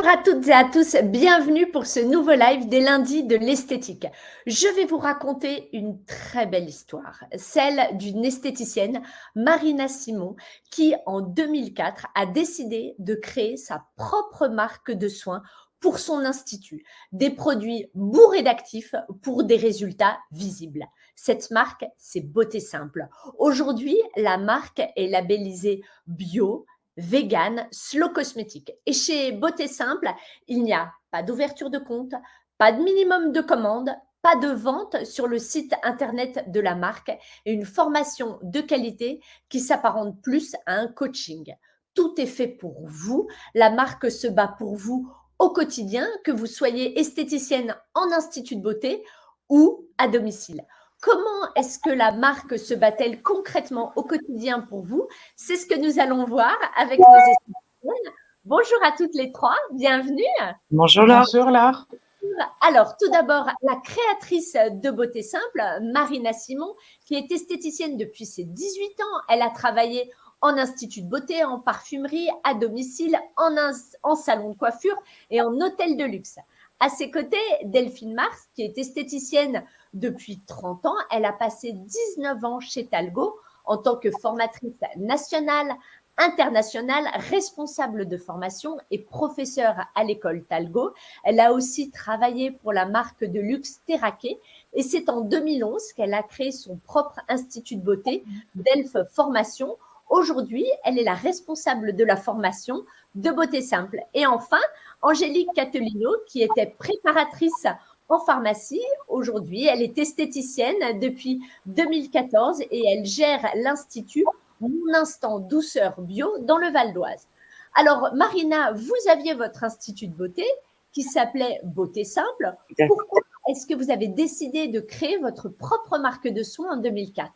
Bonjour à toutes et à tous, bienvenue pour ce nouveau live des lundis de l'esthétique. Je vais vous raconter une très belle histoire, celle d'une esthéticienne, Marina Simon, qui en 2004 a décidé de créer sa propre marque de soins pour son institut, des produits bourrés d'actifs pour des résultats visibles. Cette marque, c'est Beauté Simple. Aujourd'hui, la marque est labellisée bio, vegan, slow cosmétique. Et chez Beauté Simple, il n'y a pas d'ouverture de compte, pas de minimum de commande, pas de vente sur le site internet de la marque et une formation de qualité qui s'apparente plus à un coaching. Tout est fait pour vous. La marque se bat pour vous au quotidien, que vous soyez esthéticienne en institut de beauté ou à domicile. Comment est-ce que la marque se bat-elle concrètement au quotidien pour vous? C'est ce que nous allons voir avec nos esthéticiennes. Bonjour à toutes les trois, bienvenue. Bonjour Laure. Bonjour Laure. Alors, tout d'abord, la créatrice de Beauté Simple, Marina Simon, qui est esthéticienne depuis ses 18 ans. Elle a travaillé en institut de beauté, en parfumerie, à domicile, en salon de coiffure et en hôtel de luxe. À ses côtés, Delphine Mars, qui est esthéticienne depuis 30 ans. Elle a passé 19 ans chez Talgo en tant que formatrice nationale, internationale, responsable de formation et professeure à l'école Talgo. Elle a aussi travaillé pour la marque de luxe Terraquet et c'est en 2011 qu'elle a créé son propre institut de beauté, Delph Formation. Aujourd'hui, elle est la responsable de la formation de Beauté Simple. Et enfin, Angélique Cattelino, qui était préparatrice en pharmacie. Aujourd'hui, elle est esthéticienne depuis 2014 et elle gère l'institut Mon Instant Douceur Bio dans le Val d'Oise. Alors, Marina, vous aviez votre institut de beauté qui s'appelait Beauté Simple. Pourquoi est-ce que vous avez décidé de créer votre propre marque de soins en 2004?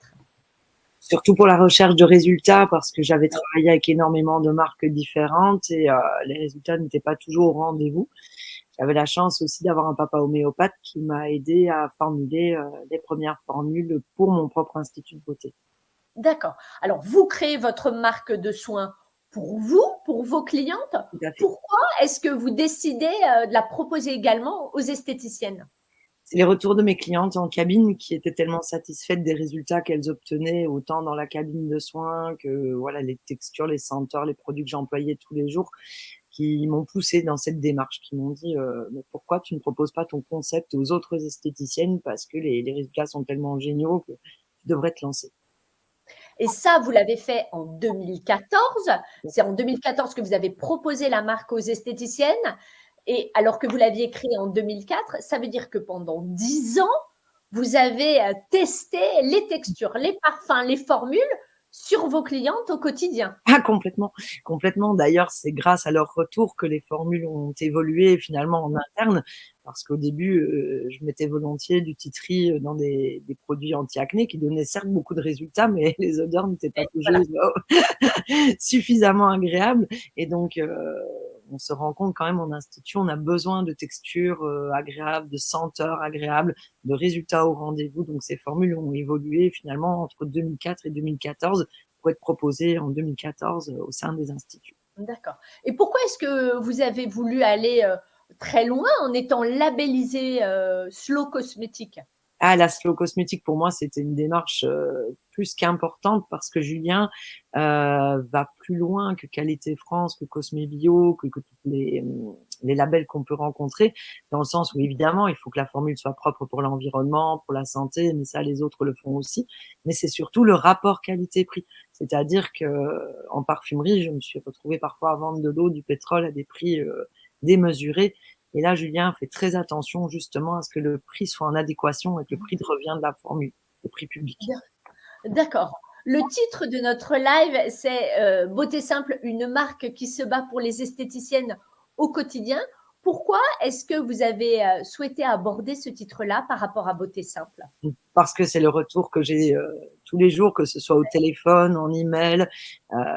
Surtout pour la recherche de résultats, parce que j'avais travaillé avec énormément de marques différentes et les résultats n'étaient pas toujours au rendez-vous. J'avais la chance aussi d'avoir un papa homéopathe qui m'a aidé à formuler les premières formules pour mon propre institut de beauté. D'accord. Alors, vous créez votre marque de soins pour vous, pour vos clientes. Pourquoi est-ce que vous décidez de la proposer également aux esthéticiennes? C'est les retours de mes clientes en cabine qui étaient tellement satisfaites des résultats qu'elles obtenaient, autant dans la cabine de soins que voilà, les textures, les senteurs, les produits que j'employais tous les jours, qui m'ont poussé dans cette démarche, qui m'ont dit mais pourquoi tu ne proposes pas ton concept aux autres esthéticiennes, parce que les résultats sont tellement géniaux que tu devrais te lancer. Et ça, vous l'avez fait en 2014. C'est en 2014 que vous avez proposé la marque aux esthéticiennes. Et alors que vous l'aviez créée en 2004, ça veut dire que pendant 10 ans, vous avez testé les textures, les parfums, les formules sur vos clientes au quotidien. Ah, complètement, complètement. D'ailleurs, c'est grâce à leur retour que les formules ont évolué finalement en interne, parce qu'au début, je mettais volontiers du tea tree dans des produits anti-acné qui donnaient certes beaucoup de résultats, mais les odeurs n'étaient pas toujours suffisamment agréables. Et donc, on se rend compte quand même en institut, on a besoin de textures agréables, de senteurs agréables, de résultats au rendez-vous. Donc, ces formules ont évolué finalement entre 2004 et 2014 pour être proposées en 2014 au sein des instituts. D'accord. Et pourquoi est-ce que vous avez voulu aller très loin en étant labellisé Slow Cosmétique? Ah, la slow cosmétique, pour moi, c'était une démarche plus qu'importante, parce que Julien va plus loin que Qualité France, que Cosme Bio, que tous les labels qu'on peut rencontrer, dans le sens où, évidemment, il faut que la formule soit propre pour l'environnement, pour la santé, mais ça, les autres le font aussi. Mais c'est surtout le rapport qualité-prix. C'est-à-dire que en parfumerie, je me suis retrouvée parfois à vendre de l'eau, du pétrole à des prix démesurés. Et là, Julien fait très attention justement à ce que le prix soit en adéquation avec le prix de revient de la formule, le prix public. D'accord. Le titre de notre live, c'est Beauté Simple, une marque qui se bat pour les esthéticiennes au quotidien. Pourquoi est-ce que vous avez souhaité aborder ce titre-là par rapport à Beauté Simple? Parce que c'est le retour que j'ai tous les jours, que ce soit au téléphone, en email,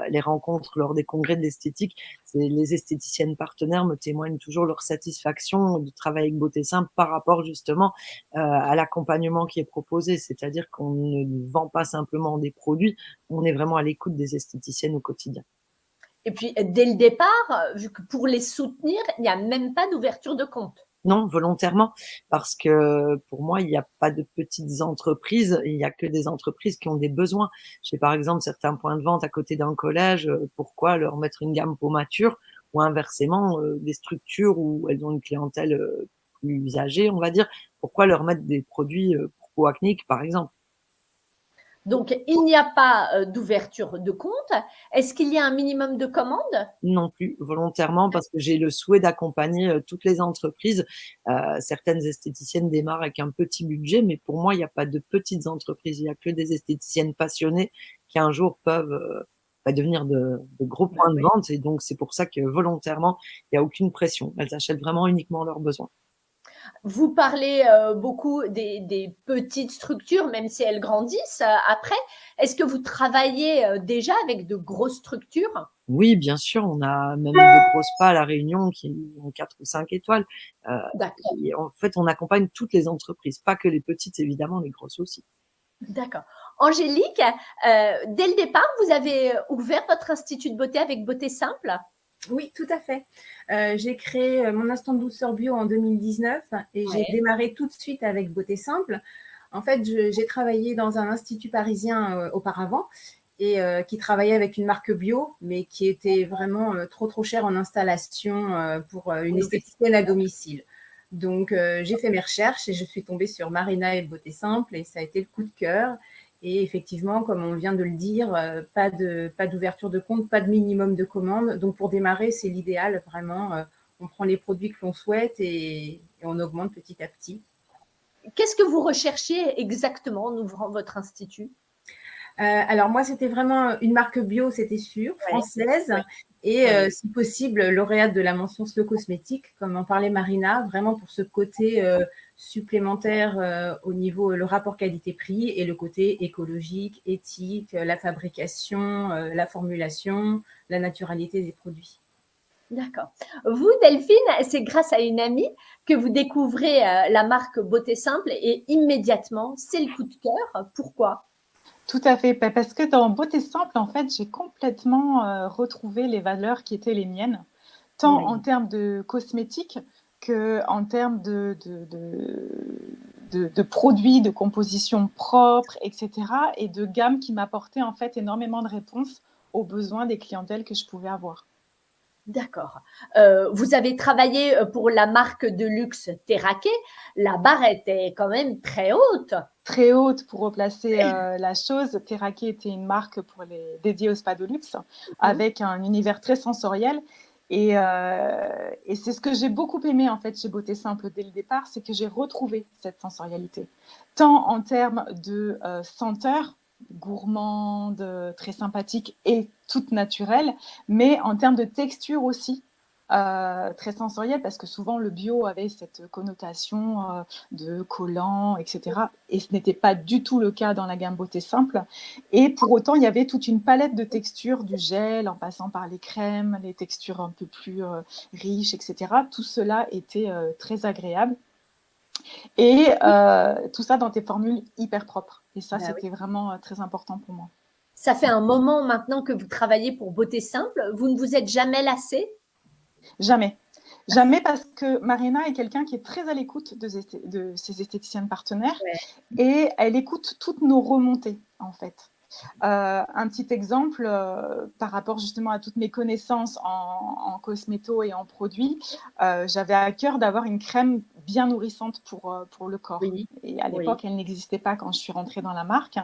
les rencontres lors des congrès de l'esthétique. Les esthéticiennes partenaires me témoignent toujours leur satisfaction de travailler avec Beauté Simple par rapport justement à l'accompagnement qui est proposé. C'est-à-dire qu'on ne vend pas simplement des produits, on est vraiment à l'écoute des esthéticiennes au quotidien. Et puis, dès le départ, vu que pour les soutenir, il n'y a même pas d'ouverture de compte. Non, volontairement, parce que pour moi, il n'y a pas de petites entreprises, il y a que des entreprises qui ont des besoins. J'ai par exemple certains points de vente à côté d'un collège, pourquoi leur mettre une gamme peau mature ou inversement, des structures où elles ont une clientèle, plus âgée, on va dire, pourquoi leur mettre des produits, pour peau acnéique, par exemple? Donc, il n'y a pas d'ouverture de compte. Est-ce qu'il y a un minimum de commandes? Non plus, volontairement, parce que j'ai le souhait d'accompagner, toutes les entreprises. Certaines esthéticiennes démarrent avec un petit budget, mais pour moi, il y a pas de petites entreprises. Il y a que des esthéticiennes passionnées qui un jour peuvent, devenir de gros Bah points de oui. vente et donc c'est pour ça que volontairement, il y a aucune pression. Elles achètent vraiment uniquement leurs besoins. Vous parlez beaucoup des petites structures, même si elles grandissent après. Est-ce que vous travaillez déjà avec de grosses structures? Oui, bien sûr, on a même de gros spas à La Réunion qui ont 4 ou 5 étoiles. Heu D'accord, et en fait, on accompagne toutes les entreprises, pas que les petites évidemment, les grosses aussi. d'accord. Angélique, dès le départ, vous avez ouvert votre institut de beauté avec Beauté Simple? Oui, tout à fait. J'ai créé mon instant de douceur bio en 2019 et j'ai Ouais, démarré tout de suite avec Beauté Simple. En fait, j'ai travaillé dans un institut parisien auparavant et qui travaillait avec une marque bio, mais qui était vraiment trop cher en installation pour une esthéticienne à domicile. Donc, j'ai fait mes recherches et je suis tombée sur Marina et Beauté Simple et ça a été le coup de cœur. Et effectivement, comme on vient de le dire, pas d'ouverture de compte, pas de minimum de commande. Donc, pour démarrer, c'est l'idéal, vraiment. On prend les produits que l'on souhaite et on augmente petit à petit. qu'est-ce que vous recherchiez exactement en ouvrant votre institut? Alors moi, c'était vraiment une marque bio, c'était sûr, Ouais, française ouais, et ouais. si possible, lauréate de la mention Slow Cosmétique, comme en parlait Marina, vraiment pour ce côté supplémentaire au niveau le rapport qualité-prix et le côté écologique, éthique, la fabrication, la formulation, la naturalité des produits. D'accord. Vous, Delphine, c'est grâce à une amie que vous découvrez la marque Beauté Simple et immédiatement, c'est le coup de cœur. Pourquoi? Tout à fait, parce que dans Beauté Simple, en fait, j'ai complètement retrouvé les valeurs qui étaient les miennes, tant en Oui. termes de cosmétiques qu'en termes de produits, de composition propre, etc. et de gamme qui m'apportaient en fait énormément de réponses aux besoins des clientèles que je pouvais avoir. D'accord. Vous avez travaillé pour la marque de luxe Terraquet. La barre était quand même très haute. Très haute pour replacer la chose. Terraquet était une marque dédiée au spa de luxe, Mhm. avec un univers très sensoriel. Et c'est ce que j'ai beaucoup aimé en fait chez Beauté Simple dès le départ, c'est que j'ai retrouvé cette sensorialité, tant en termes de senteur, gourmande, très sympathique et toute naturelle, mais en termes de texture aussi. Très sensorielle parce que souvent le bio avait cette connotation de collant, etc. Et ce n'était pas du tout le cas dans la gamme Beauté Simple. Et pour autant, il y avait toute une palette de textures, du gel en passant par les crèmes, les textures un peu plus riches, etc. Tout cela était très agréable. Et tout ça dans des formules hyper propres. Et ça, Bah oui. c'était vraiment très important pour moi. Ça fait un moment maintenant que vous travaillez pour Beauté Simple. Vous ne vous êtes jamais lassé? Jamais. Jamais parce que Marina est quelqu'un qui est très à l'écoute de ses esthéticiennes partenaires Ouais. et elle écoute toutes nos remontées, en fait. Un petit exemple par rapport justement à toutes mes connaissances en cosméto et en produits, j'avais à cœur d'avoir une crème bien nourrissante pour le corps. Oui, Et à oui. l'époque, elle n'existait pas quand je suis rentrée dans la marque.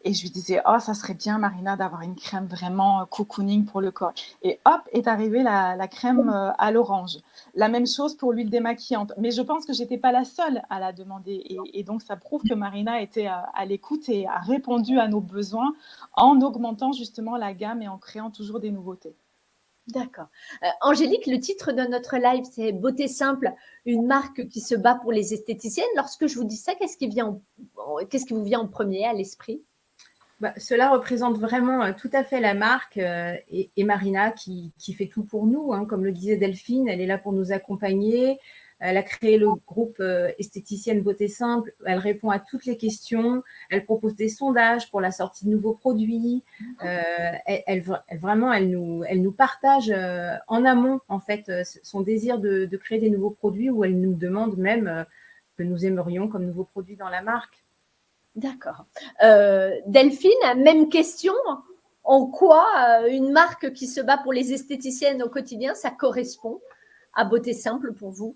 Et je lui disais, oh, ça serait bien, Marina, d'avoir une crème vraiment cocooning pour le corps. Et hop, est arrivée la crème à l'orange. La même chose pour l'huile démaquillante. Mais je pense que je n'étais pas la seule à la demander. Et donc, ça prouve que Marina était à l'écoute et a répondu à nos besoins en augmentant justement la gamme et en créant toujours des nouveautés. D'accord. Angélique, le titre de notre live, c'est Beauté Simple, une marque qui se bat pour les esthéticiennes. Lorsque je vous dis ça, qu'est-ce qui vous vient en premier à l'esprit? Cela représente vraiment tout à fait la marque et Marina qui fait tout pour nous. Hein. Comme le disait Delphine, elle est là pour nous accompagner. Elle a créé le groupe Esthéticienne Beauté Simple. Elle répond à toutes les questions. Elle propose des sondages pour la sortie de nouveaux produits. Vraiment, elle nous partage en amont, en fait, son désir de créer des nouveaux produits, où elle nous demande même que nous aimerions comme nouveaux produits dans la marque. D'accord. Delphine, même question. En quoi une marque qui se bat pour les esthéticiennes au quotidien, ça correspond à Beauté Simple pour vous?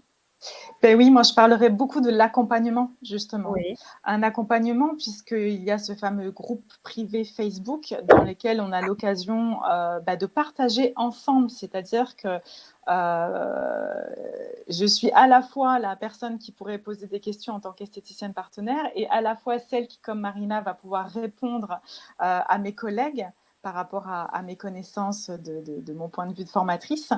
Ben oui, moi je parlerai beaucoup de l'accompagnement, justement. Oui. Un accompagnement, puisqu'il y a ce fameux groupe privé Facebook dans lequel on a l'occasion de partager ensemble. C'est-à-dire que je suis à la fois la personne qui pourrait poser des questions en tant qu'esthéticienne partenaire et à la fois celle qui, comme Marina, va pouvoir répondre à mes collègues par rapport à mes connaissances de mon point de vue de formatrice.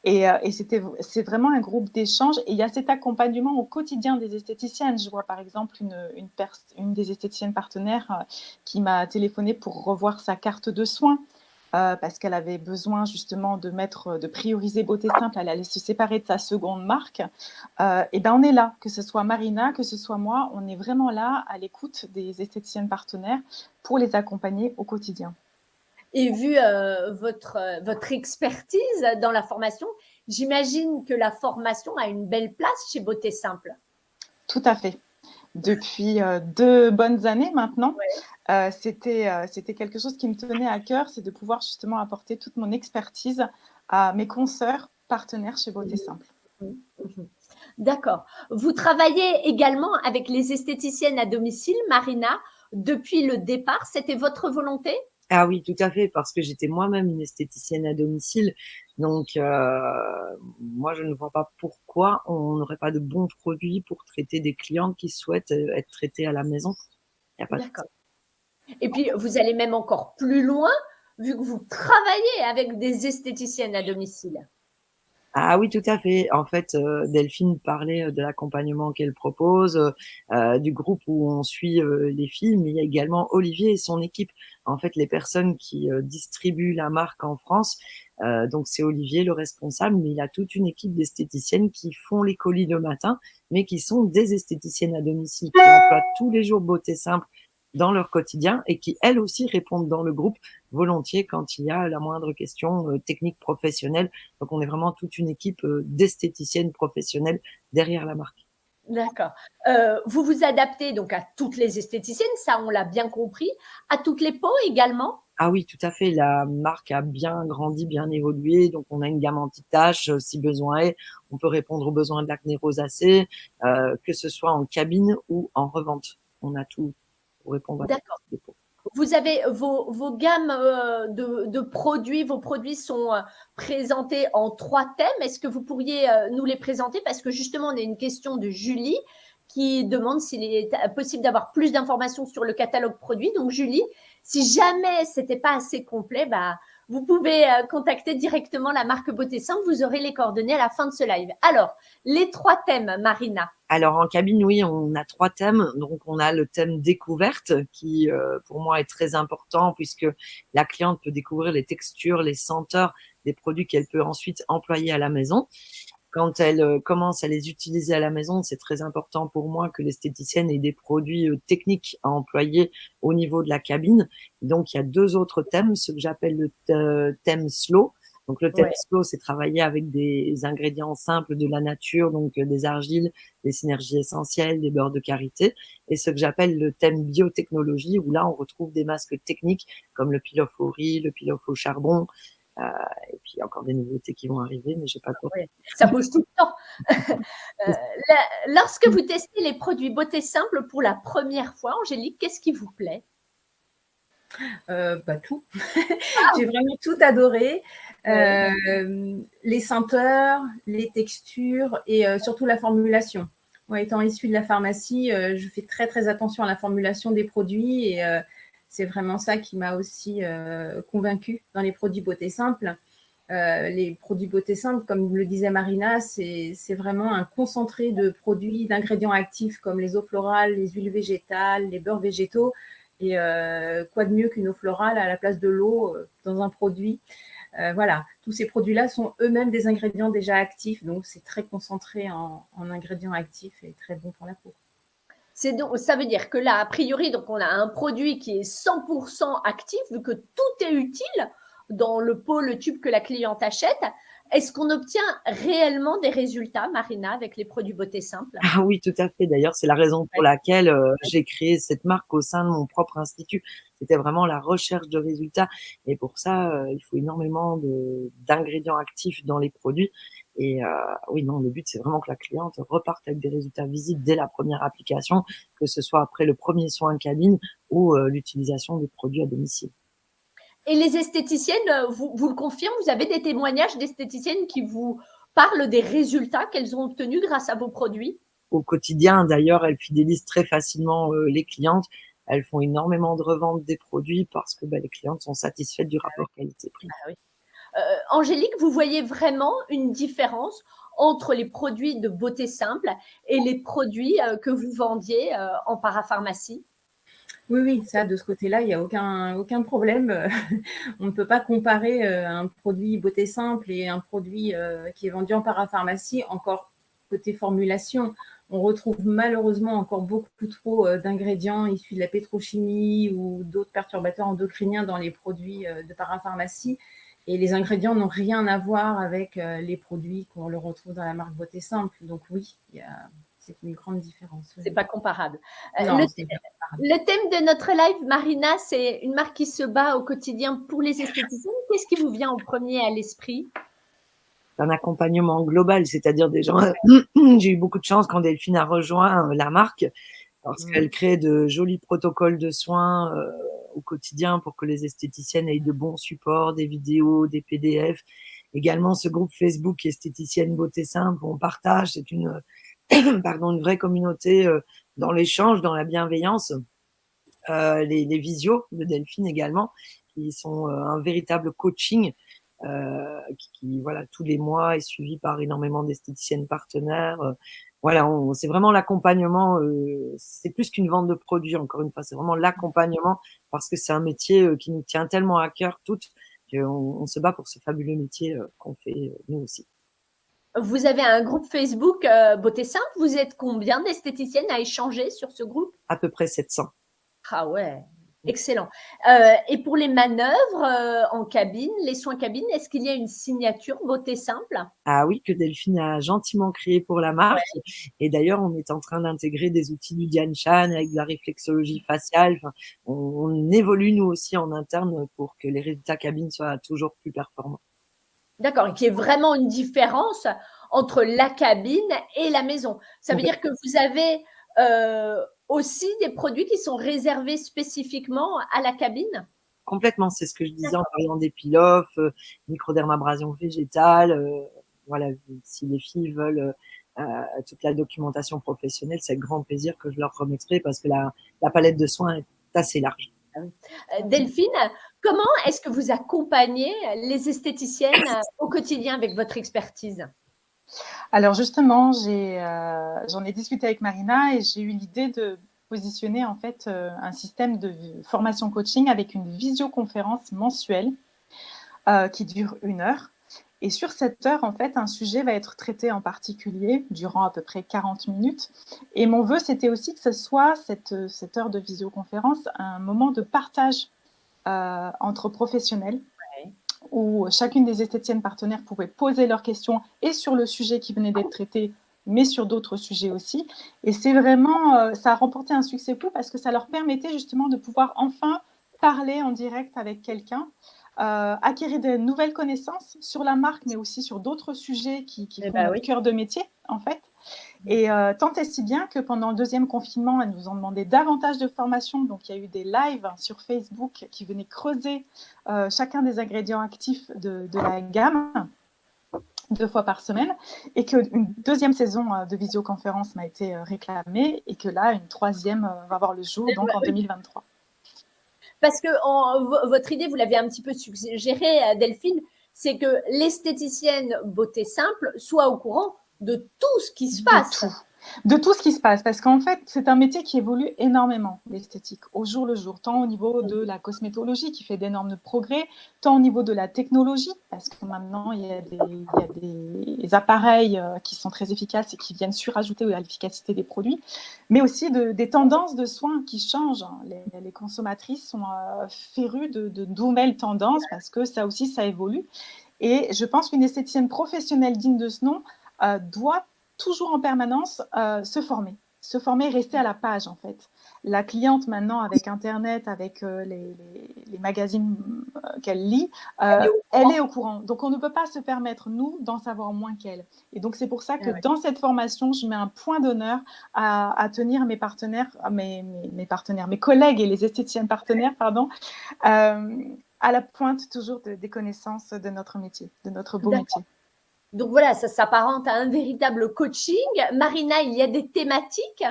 Et c'est vraiment un groupe d'échange. Et il y a cet accompagnement au quotidien des esthéticiennes. Je vois par exemple une des esthéticiennes partenaires qui m'a téléphoné pour revoir sa carte de soins. Parce qu'elle avait besoin justement de prioriser Beauté Simple, elle allait se séparer de sa seconde marque. Et ben on est là, que ce soit Marina, que ce soit moi, on est vraiment là à l'écoute des esthéticiennes partenaires pour les accompagner au quotidien. Et vu votre expertise dans la formation, j'imagine que la formation a une belle place chez Beauté Simple. Tout à fait. Depuis 2 bonnes années maintenant, Ouais. c'était quelque chose qui me tenait à cœur, c'est de pouvoir justement apporter toute mon expertise à mes consoeurs partenaires chez Beauté Simple. D'accord. Vous travaillez également avec les esthéticiennes à domicile, Marina, depuis le départ. C'était votre volonté? Ah oui, tout à fait, parce que j'étais moi-même une esthéticienne à domicile. Donc, moi, je ne vois pas pourquoi on n'aurait pas de bons produits pour traiter des clientes qui souhaitent être traitées à la maison. Il n'y a pas de... D'accord. Et puis, vous allez même encore plus loin, vu que vous travaillez avec des esthéticiennes à domicile. Ah oui, tout à fait. En fait, Delphine parlait de l'accompagnement qu'elle propose, du groupe où on suit les filles, mais il y a également Olivier et son équipe. En fait, les personnes qui distribuent la marque en France, donc c'est Olivier le responsable, mais il a toute une équipe d'esthéticiennes qui font les colis le matin, mais qui sont des esthéticiennes à domicile, qui emploient tous les jours Beauté Simple dans leur quotidien et qui, elles aussi, répondent dans le groupe volontiers quand il y a la moindre question technique professionnelle. Donc, on est vraiment toute une équipe d'esthéticiennes professionnelles derrière la marque. D'accord. Vous vous adaptez donc à toutes les esthéticiennes, ça on l'a bien compris, à toutes les peaux également? Ah oui, tout à fait. La marque a bien grandi, bien évolué. Donc, on a une gamme anti-taches si besoin est. On peut répondre aux besoins de l'acné rosacée, que ce soit en cabine ou en revente. On a tout pour répondre à D'accord. toutes les peaux. Vous avez vos gammes de produits, vos produits sont présentés en 3 thèmes. Est-ce que vous pourriez nous les présenter? Parce que justement, on a une question de Julie qui demande s'il est possible d'avoir plus d'informations sur le catalogue produit. Donc, Julie, si jamais ce n'était pas assez complet, bah, vous pouvez contacter directement la marque Beauté Simple. Vous aurez les coordonnées à la fin de ce live. Alors, les 3 thèmes, Marina. Alors en cabine, oui, on a 3 thèmes. Donc on a le thème découverte qui, pour moi, est très important puisque la cliente peut découvrir les textures, les senteurs des produits qu'elle peut ensuite employer à la maison. Quand elle commence à les utiliser à la maison, c'est très important pour moi que l'esthéticienne ait des produits techniques à employer au niveau de la cabine. Donc il y a 2 autres thèmes, ce que j'appelle le thème slow. Donc le thème Ouais. slow, c'est travailler avec des ingrédients simples de la nature, donc des argiles, des synergies essentielles, des beurres de karité. Et ce que j'appelle le thème biotechnologie, où là, on retrouve des masques techniques comme le peel-off au riz, le peel-off au charbon. Et puis, il y a encore des nouveautés qui vont arriver, mais j'ai pas trop. Ouais, ça bouge tout le temps. Lorsque vous testez les produits Beauté Simple pour la première fois, Angélique, qu'est-ce qui vous plaît? Tout. J'ai vraiment tout adoré. Les senteurs, les textures et surtout la formulation. Moi, étant issue de la pharmacie, je fais très, très attention à la formulation des produits et c'est vraiment ça qui m'a aussi convaincue dans les produits Beauté Simple. Les produits Beauté Simple, comme le disait Marina, c'est vraiment un concentré de produits, d'ingrédients actifs comme les eaux florales, les huiles végétales, les beurres végétaux. Et quoi de mieux qu'une eau florale à la place de l'eau dans un produit. Voilà, tous ces produits-là sont eux-mêmes des ingrédients déjà actifs, donc c'est très concentré en ingrédients actifs et très bon pour la peau. Ça veut dire que là, a priori, donc on a un produit qui est 100% actif, vu que tout est utile dans le pot, le tube que la cliente achète. Est-ce qu'on obtient réellement des résultats, Marina, avec les produits Beauté Simple? Ah oui, tout à fait. D'ailleurs, c'est la raison pour laquelle j'ai créé cette marque au sein de mon propre institut. C'était vraiment la recherche de résultats. Et pour ça, il faut énormément d'ingrédients actifs dans les produits. Et oui, non, le but, c'est vraiment que la cliente reparte avec des résultats visibles dès la première application, que ce soit après le premier soin en cabine ou l'utilisation des produits à domicile. Et les esthéticiennes, vous le confirmez, vous avez des témoignages d'esthéticiennes qui vous parlent des résultats qu'elles ont obtenus grâce à vos produits? Au quotidien, d'ailleurs, elles fidélisent très facilement les clientes. Elles font énormément de reventes des produits parce que les clientes sont satisfaites du rapport qualité-prix. Ah oui. Angélique, vous voyez vraiment une différence entre les produits de Beauté Simple et les produits que vous vendiez en parapharmacie? Oui, oui, ça, de ce côté-là, il n'y a aucun problème. On ne peut pas comparer un produit Beauté Simple et un produit qui est vendu en parapharmacie, encore côté formulation. On retrouve malheureusement encore beaucoup trop d'ingrédients issus de la pétrochimie ou d'autres perturbateurs endocriniens dans les produits de parapharmacie. Et les ingrédients n'ont rien à voir avec les produits qu'on le retrouve dans la marque Beauté Simple. Donc oui, c'est une grande différence. C'est pas comparable. Non, le thème de notre live, Marina, c'est une marque qui se bat au quotidien pour les esthéticiennes. Qu'est-ce qui vous vient en premier à l'esprit? Un accompagnement global, c'est-à-dire des gens. J'ai eu beaucoup de chance quand Delphine a rejoint la marque parce qu'elle crée de jolis protocoles de soins au quotidien pour que les esthéticiennes aient de bons supports, des vidéos, des PDF. Également, ce groupe Facebook Esthéticienne Beauté Simple, on partage, c'est une vraie communauté dans l'échange, dans la bienveillance. Les visios de Delphine également, qui sont un véritable coaching qui voilà, tous les mois est suivi par énormément d'esthéticiennes partenaires. Voilà, c'est vraiment l'accompagnement. C'est plus qu'une vente de produits, encore une fois. C'est vraiment l'accompagnement parce que c'est un métier qui nous tient tellement à cœur toutes qu'on se bat pour ce fabuleux métier qu'on fait nous aussi. Vous avez un groupe Facebook Beauté Simple. Vous êtes combien d'esthéticiennes à échanger sur ce groupe? À peu près 700. Ah ouais, excellent. Et pour les manœuvres en cabine, les soins cabine, est-ce qu'il y a une signature Beauté Simple? Ah oui, que Delphine a gentiment créé pour la marque. Ouais. Et d'ailleurs, on est en train d'intégrer des outils du Diane Chan avec de la réflexologie faciale. Enfin, on évolue nous aussi en interne pour que les résultats cabine soient toujours plus performants. D'accord, et qu'il y ait vraiment une différence entre la cabine et la maison. Ça veut dire que vous avez aussi des produits qui sont réservés spécifiquement à la cabine? Complètement, c'est ce que je disais en parlant d'épilof, microdermabrasion végétale. Voilà, si les filles veulent toute la documentation professionnelle, c'est avec grand plaisir que je leur remettrai parce que la palette de soins est assez large. Delphine, comment est-ce que vous accompagnez les esthéticiennes au quotidien avec votre expertise? Alors justement, j'en ai discuté avec Marina et j'ai eu l'idée de positionner en fait un système de formation coaching avec une visioconférence mensuelle qui dure 1 heure. Et sur cette heure, en fait, un sujet va être traité en particulier durant à peu près 40 minutes. Et mon vœu, c'était aussi que ce soit cette heure de visioconférence un moment de partage entre professionnels, où chacune des esthéticiennes partenaires pouvait poser leurs questions et sur le sujet qui venait d'être traité, mais sur d'autres sujets aussi. Et c'est vraiment, ça a remporté un succès fou parce que ça leur permettait justement de pouvoir enfin parler en direct avec quelqu'un, acquérir de nouvelles connaissances sur la marque, mais aussi sur d'autres sujets qui font notre cœur de métier, en fait. Et tant et si bien que pendant le 2e confinement, elles nous ont demandé davantage de formations. Donc, il y a eu des lives sur Facebook qui venaient creuser chacun des ingrédients actifs de la gamme 2 fois par semaine, et qu'une 2e saison de visioconférence m'a été réclamée, et que là, une 3e va voir le jour, donc en 2023. Parce que votre idée, vous l'avez un petit peu suggéré, Delphine, c'est que l'esthéticienne Beauté Simple soit au courant de tout ce qui se passe. De tout ce qui se passe, parce qu'en fait, c'est un métier qui évolue énormément, l'esthétique, au jour le jour, tant au niveau de la cosmétologie qui fait d'énormes progrès, tant au niveau de la technologie, parce que maintenant, il y a des appareils qui sont très efficaces et qui viennent surajouter à l'efficacité des produits, mais aussi des tendances de soins qui changent. Les consommatrices sont férues de nouvelles tendances, parce que ça aussi, ça évolue. Et je pense qu'une esthéticienne professionnelle digne de ce nom doit toujours en permanence se former, rester à la page en fait. La cliente maintenant avec Internet, avec les magazines qu'elle lit, elle est au courant. Donc on ne peut pas se permettre, nous, d'en savoir moins qu'elle. Et donc c'est pour ça que dans cette formation, je mets un point d'honneur à tenir mes partenaires, mes collègues et les esthéticiennes partenaires, pardon, à la pointe toujours des connaissances de notre métier, de notre beau métier. Donc voilà, ça s'apparente à un véritable coaching. Marina, il y a des thématiques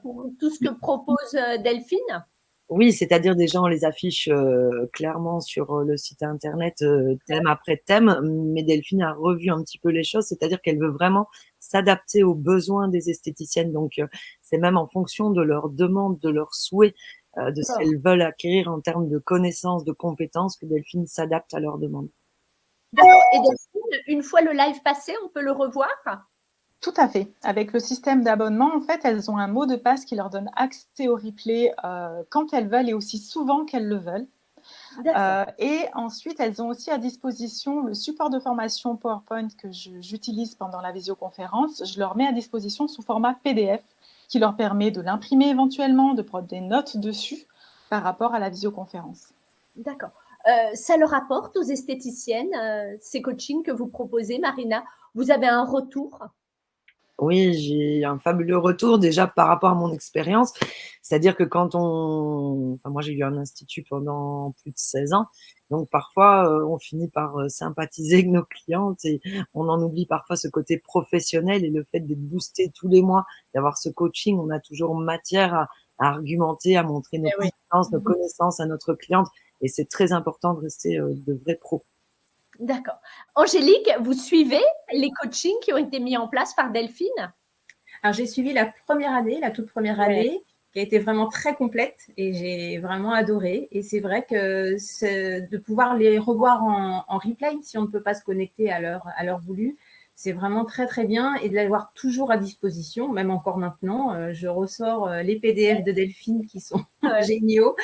pour tout ce que propose Delphine? Oui, c'est-à-dire déjà on les affiche clairement sur le site internet thème après thème, mais Delphine a revu un petit peu les choses, c'est-à-dire qu'elle veut vraiment s'adapter aux besoins des esthéticiennes. Donc c'est même en fonction de leurs demandes, de leurs souhaits, de ce qu'elles veulent acquérir en termes de connaissances, de compétences, que Delphine s'adapte à leurs demandes. D'accord. Et Delphine, une fois le live passé, on peut le revoir? Tout à fait. Avec le système d'abonnement, en fait, elles ont un mot de passe qui leur donne accès au replay quand elles veulent et aussi souvent qu'elles le veulent. Et ensuite, elles ont aussi à disposition le support de formation PowerPoint que j'utilise pendant la visioconférence. Je leur mets à disposition sous format PDF qui leur permet de l'imprimer éventuellement, de prendre des notes dessus par rapport à la visioconférence. D'accord. Ça leur apporte aux esthéticiennes, ces coachings que vous proposez, Marina? Vous avez un retour? Oui, j'ai un fabuleux retour déjà par rapport à mon expérience. C'est-à-dire que moi j'ai eu un institut pendant plus de 16 ans. Donc parfois, on finit par sympathiser avec nos clientes et on en oublie parfois ce côté professionnel et le fait d'être boosté tous les mois, d'avoir ce coaching, on a toujours matière à argumenter, à montrer nos compétences, nos connaissances à notre cliente. Et c'est très important de rester de vrais pros. D'accord. Angélique, vous suivez les coachings qui ont été mis en place par Delphine? Alors, j'ai suivi la toute première année, qui a été vraiment très complète et j'ai vraiment adoré. Et c'est vrai que de pouvoir les revoir en replay, si on ne peut pas se connecter à l'heure voulue, c'est vraiment très, très bien. Et de l'avoir toujours à disposition, même encore maintenant. Je ressors les PDF de Delphine qui sont géniaux.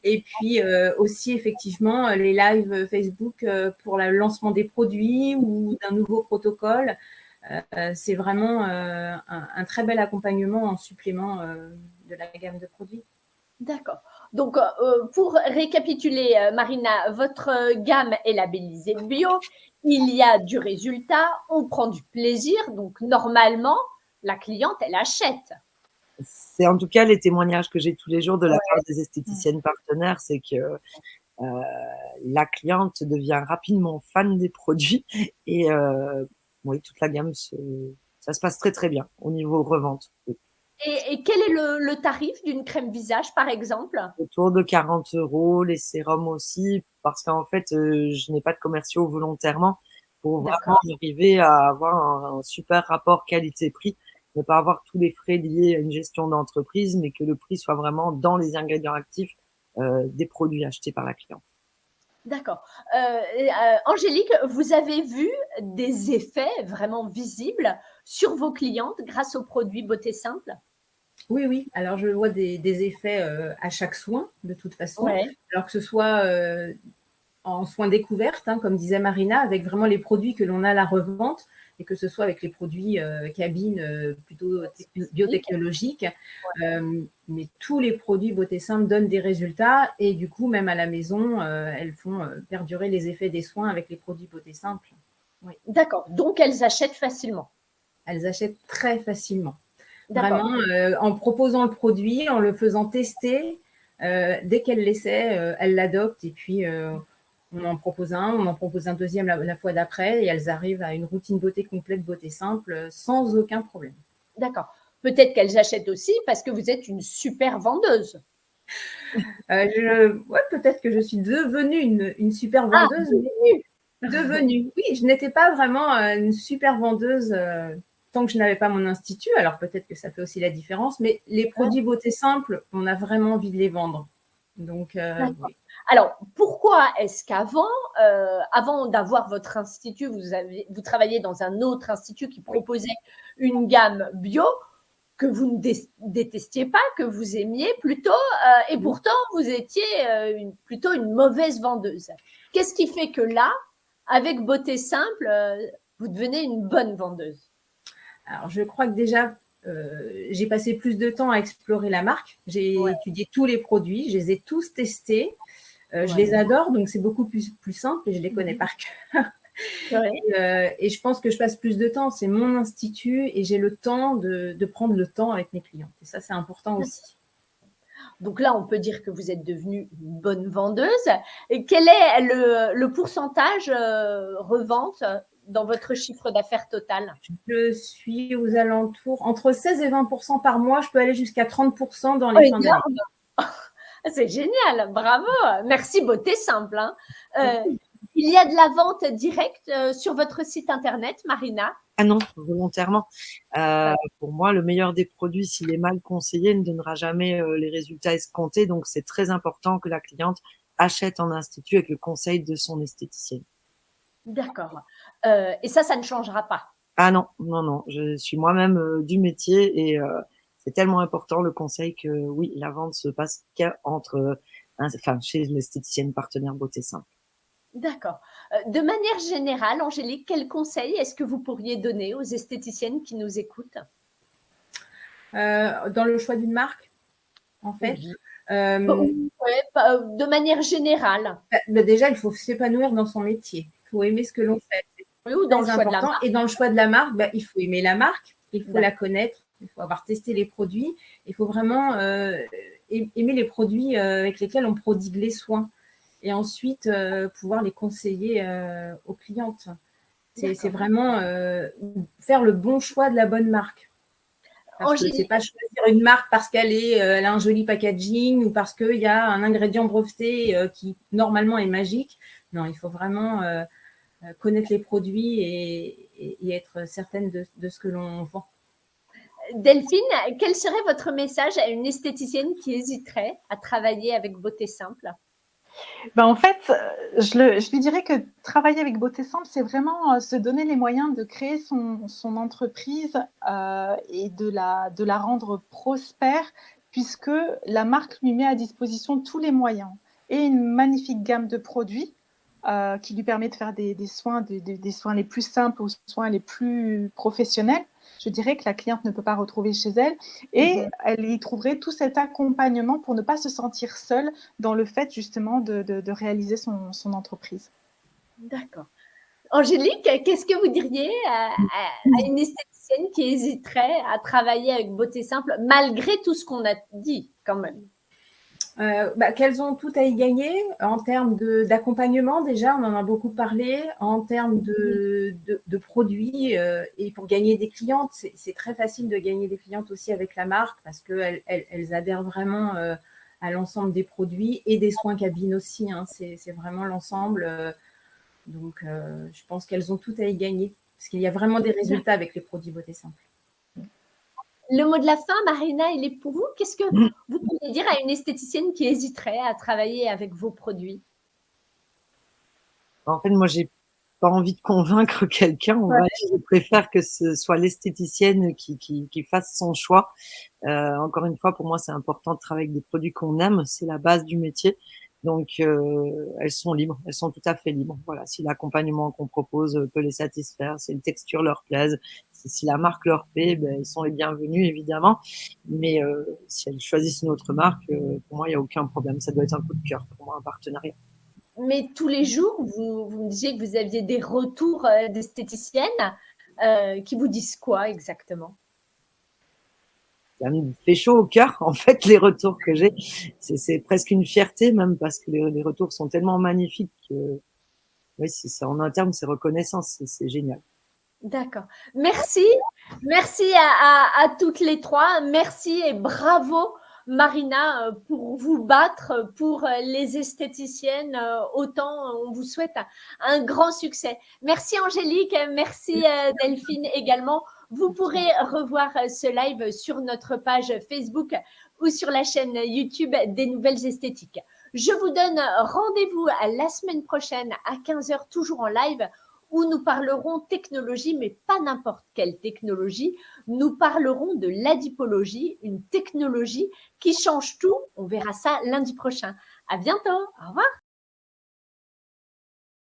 Et puis aussi, effectivement, les lives Facebook pour le lancement des produits ou d'un nouveau protocole. C'est vraiment un très bel accompagnement en supplément de la gamme de produits. D'accord. Donc, pour récapituler, Marina, votre gamme est labellisée bio. Il y a du résultat, on prend du plaisir. Donc, normalement, la cliente, elle achète. C'est en tout cas les témoignages que j'ai tous les jours de la part des esthéticiennes partenaires, c'est que la cliente devient rapidement fan des produits et oui, toute la gamme, ça se passe très très bien au niveau revente. Et quel est le tarif d'une crème visage, par exemple? Autour de 40 €, les sérums aussi, parce qu'en fait, je n'ai pas de commerciaux volontairement pour vraiment arriver à avoir un super rapport qualité-prix, ne pas avoir tous les frais liés à une gestion d'entreprise, mais que le prix soit vraiment dans les ingrédients actifs des produits achetés par la cliente. D'accord. Angélique, vous avez vu des effets vraiment visibles sur vos clientes grâce aux produits Beauté Simple? Oui, oui. Alors, je vois des effets à chaque soin, de toute façon. Ouais. Alors que ce soit en soins découvertes, comme disait Marina, avec vraiment les produits que l'on a à la revente, et que ce soit avec les produits cabines plutôt biotechnologiques. Mais tous les produits Beauté Simple donnent des résultats et du coup, même à la maison, elles font perdurer les effets des soins avec les produits Beauté Simple. Oui. D'accord. Donc, elles achètent facilement. Elles achètent très facilement. Vraiment, en proposant le produit, en le faisant tester, dès qu'elle l'essaie, elle l'adopte et puis on en propose un deuxième la fois d'après et elles arrivent à une routine beauté complète, Beauté Simple, sans aucun problème. D'accord. Peut-être qu'elles achètent aussi parce que vous êtes une super vendeuse. Peut-être que je suis devenue une super vendeuse. Devenue. Oui, je n'étais pas vraiment une super vendeuse tant que je n'avais pas mon institut, alors peut-être que ça fait aussi la différence, mais les produits beauté simple, on a vraiment envie de les vendre. Donc, oui. Alors, pourquoi est-ce qu'avant, avant d'avoir votre institut, vous travailliez dans un autre institut qui proposait une gamme bio que vous ne détestiez pas, que vous aimiez plutôt, et pourtant vous étiez plutôt une mauvaise vendeuse. Qu'est-ce qui fait que là, avec Beauté Simple, vous devenez une bonne vendeuse? Alors, je crois que déjà, j'ai passé plus de temps à explorer la marque. J'ai étudié tous les produits, je les ai tous testés. Je les adore, donc c'est beaucoup plus simple et je les connais par cœur. Et je pense que je passe plus de temps. C'est mon institut et j'ai le temps de prendre le temps avec mes clients. Et ça, c'est important aussi. Donc là, on peut dire que vous êtes devenue une bonne vendeuse. Et quel est le pourcentage revente dans votre chiffre d'affaires total? Je suis aux alentours, entre 16 et 20% par mois. Je peux aller jusqu'à 30% dans les fins d'année. C'est génial, bravo. Merci Beauté Simple. Hein. Il y a de la vente directe sur votre site internet, Marina? Ah non, volontairement. Pour moi, le meilleur des produits, s'il est mal conseillé, ne donnera jamais les résultats escomptés. Donc, c'est très important que la cliente achète en institut avec le conseil de son esthéticienne. D'accord. Et ça ne changera pas? Ah non, non, non. Je suis moi-même du métier et c'est tellement important le conseil que oui, la vente se passe chez l'esthéticienne partenaire Beauté Simple. D'accord. De manière générale, Angélique, quels conseils est-ce que vous pourriez donner aux esthéticiennes qui nous écoutent? Dans le choix d'une marque, en fait. De manière générale. Déjà, il faut s'épanouir dans son métier. Il faut aimer ce que l'on fait. Ou dans le choix de la marque. Et dans le choix de la marque, il faut aimer la marque, il faut la connaître, il faut avoir testé les produits. Il faut vraiment aimer les produits avec lesquels on prodigue les soins. Et ensuite, pouvoir les conseiller aux clientes. C'est vraiment faire le bon choix de la bonne marque. Parce que c'est pas choisir une marque parce elle a un joli packaging ou parce qu'il y a un ingrédient breveté qui normalement est magique. Non, il faut vraiment connaître les produits et être certaine de ce que l'on vend. Delphine, quel serait votre message à une esthéticienne qui hésiterait à travailler avec Beauté Simple? En fait, je lui dirais que travailler avec Beauté Simple, c'est vraiment se donner les moyens de créer son entreprise et de la rendre prospère, puisque la marque lui met à disposition tous les moyens et une magnifique gamme de produits qui lui permet de faire des soins les plus simples aux soins les plus professionnels. Je dirais que la cliente ne peut pas retrouver chez elle et elle y trouverait tout cet accompagnement pour ne pas se sentir seule dans le fait justement de réaliser son entreprise. D'accord. Angélique, qu'est-ce que vous diriez à une esthéticienne qui hésiterait à travailler avec Beauté Simple malgré tout ce qu'on a dit quand même? Qu'elles ont tout à y gagner en termes d'accompagnement. Déjà, on en a beaucoup parlé. En termes de produits et pour gagner des clientes, c'est très facile de gagner des clientes aussi avec la marque parce qu'elles adhèrent vraiment à l'ensemble des produits et des soins cabine aussi. Hein. C'est vraiment l'ensemble. Donc, je pense qu'elles ont tout à y gagner parce qu'il y a vraiment des résultats avec les produits Beauté Simple. Le mot de la fin, Marina, il est pour vous. Qu'est-ce que vous pourriez dire à une esthéticienne qui hésiterait à travailler avec vos produits? En fait, moi, j'ai pas envie de convaincre quelqu'un. Je préfère que ce soit l'esthéticienne qui fasse son choix. Encore une fois, pour moi, c'est important de travailler avec des produits qu'on aime. C'est la base du métier. Donc, elles sont libres, elles sont tout à fait libres. Voilà, si l'accompagnement qu'on propose peut les satisfaire, si les textures leur plaisent, si la marque leur plaît, ils sont les bienvenus, évidemment. Mais si elles choisissent une autre marque, pour moi, il n'y a aucun problème. Ça doit être un coup de cœur pour moi, un partenariat. Mais tous les jours, vous me disiez que vous aviez des retours d'esthéticiennes qui vous disent quoi exactement? Ça me fait chaud au cœur, en fait, les retours que j'ai. C'est presque une fierté même parce que les retours sont tellement magnifiques que oui, en interne, c'est reconnaissant, c'est génial. D'accord. Merci. Merci à toutes les trois. Merci et bravo Marina, pour vous battre pour les esthéticiennes. Autant on vous souhaite un grand succès. Merci Angélique, merci Delphine également. Vous pourrez revoir ce live sur notre page Facebook ou sur la chaîne YouTube des Nouvelles Esthétiques. Je vous donne rendez-vous la semaine prochaine à 15h, toujours en live, où nous parlerons technologie, mais pas n'importe quelle technologie. Nous parlerons de l'adipologie, une technologie qui change tout. On verra ça lundi prochain. À bientôt. Au revoir.